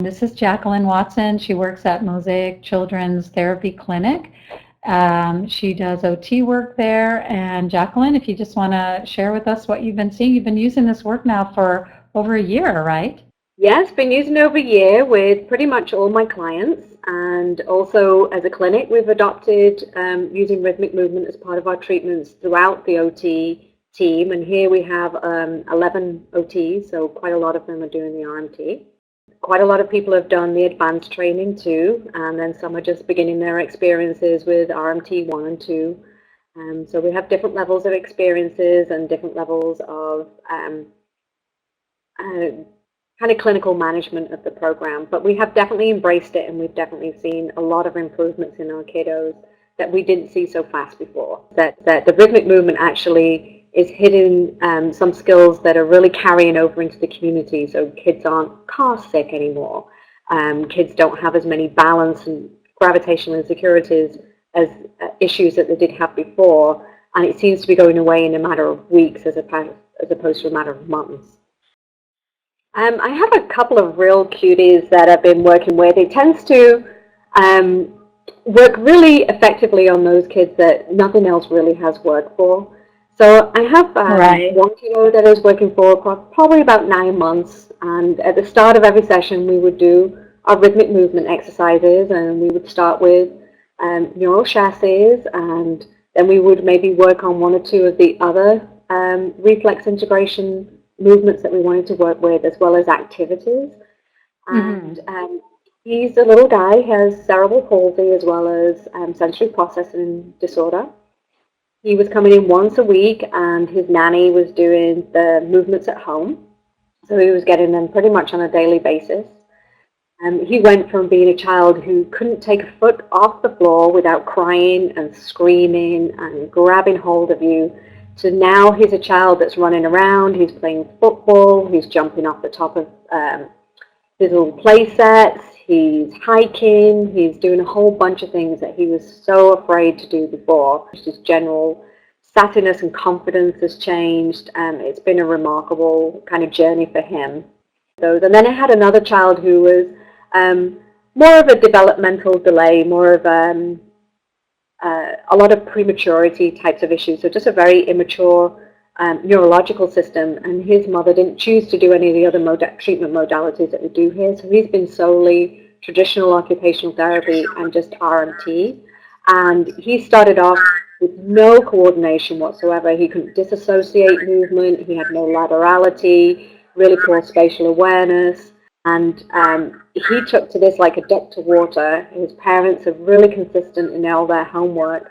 This is Jacqueline Watson. She works at Mosaic Children's Therapy Clinic. She does OT work there. And Jacqueline, if you just want to share with us what you've been seeing, you've been using this work now for over a year, right? Yes, been using it over a year with pretty much all my clients. And also as a clinic, we've adopted using rhythmic movement as part of our treatments throughout the OT team. And here we have 11 OTs, so quite a lot of them are doing the RMT. Quite a lot of people have done the advanced training too, and then some are just beginning their experiences with RMT 1 and 2. So we have different levels of experiences and different levels of kind of clinical management of the program. But we have definitely embraced it, and we've definitely seen a lot of improvements in our kiddos that we didn't see so fast before. That the rhythmic movement actually is hitting some skills that are really carrying over into the community. So kids aren't car sick anymore. Kids don't have as many balance and gravitational insecurities as issues that they did have before. And it seems to be going away in a matter of weeks as opposed to a matter of months. I have a couple of real cuties that I've been working with. It tends to work really effectively on those kids that nothing else really has worked for. So I have one kiddo that I was working for probably about 9 months, and at the start of every session we would do our rhythmic movement exercises, and we would start with neural chassis, and then we would maybe work on one or two of the other reflex integration movements that we wanted to work with, as well as activities. And he's a little guy, has cerebral palsy as well as sensory processing disorder. He was coming in once a week, and his nanny was doing the movements at home. So he was getting them pretty much on a daily basis. He went from being a child who couldn't take a foot off the floor without crying and screaming and grabbing hold of you, to now he's a child that's running around, he's playing football, he's jumping off the top of his little play sets, he's hiking, he's doing a whole bunch of things that he was so afraid to do before. His general sassiness and confidence has changed, and it's been a remarkable kind of journey for him. And then I had another child who was more of a developmental delay, more of a lot of prematurity types of issues, so just a very immature neurological system, and his mother didn't choose to do any of the other treatment modalities that we do here, so he's been solely traditional occupational therapy and just RMT. And he started off with no coordination whatsoever. He couldn't disassociate movement, he had no laterality, really poor spatial awareness, and he took to this like a duck to water. His parents are really consistent in all their homework,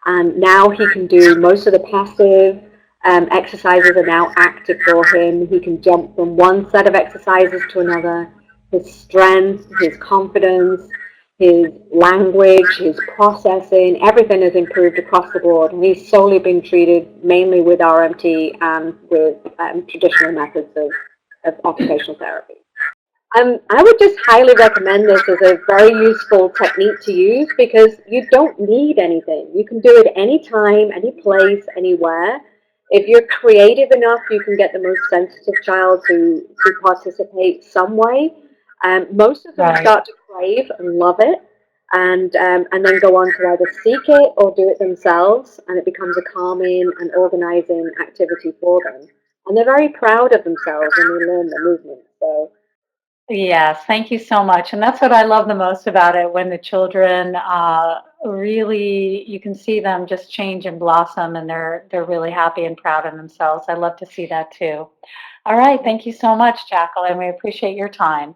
and now he can do most of the passive exercises are now active for him. He can jump from one set of exercises to another. His strength, his confidence, his language, his processing, everything has improved across the board. And he's solely been treated mainly with RMT and with traditional methods of occupational therapy. I would just highly recommend this as a very useful technique to use, because you don't need anything. You can do it anytime, any place, anywhere. If you're creative enough, you can get the most sensitive child to participate some way. Most of them start to crave and love it, and then go on to either seek it or do it themselves, and it becomes a calming and organizing activity for them. And they're very proud of themselves when they learn the movement. So. Yes, thank you so much. And that's what I love the most about it, when the children really, you can see them just change and blossom, and they're really happy and proud of themselves. I love to see that too. All right, thank you so much, Jacqueline. We appreciate your time.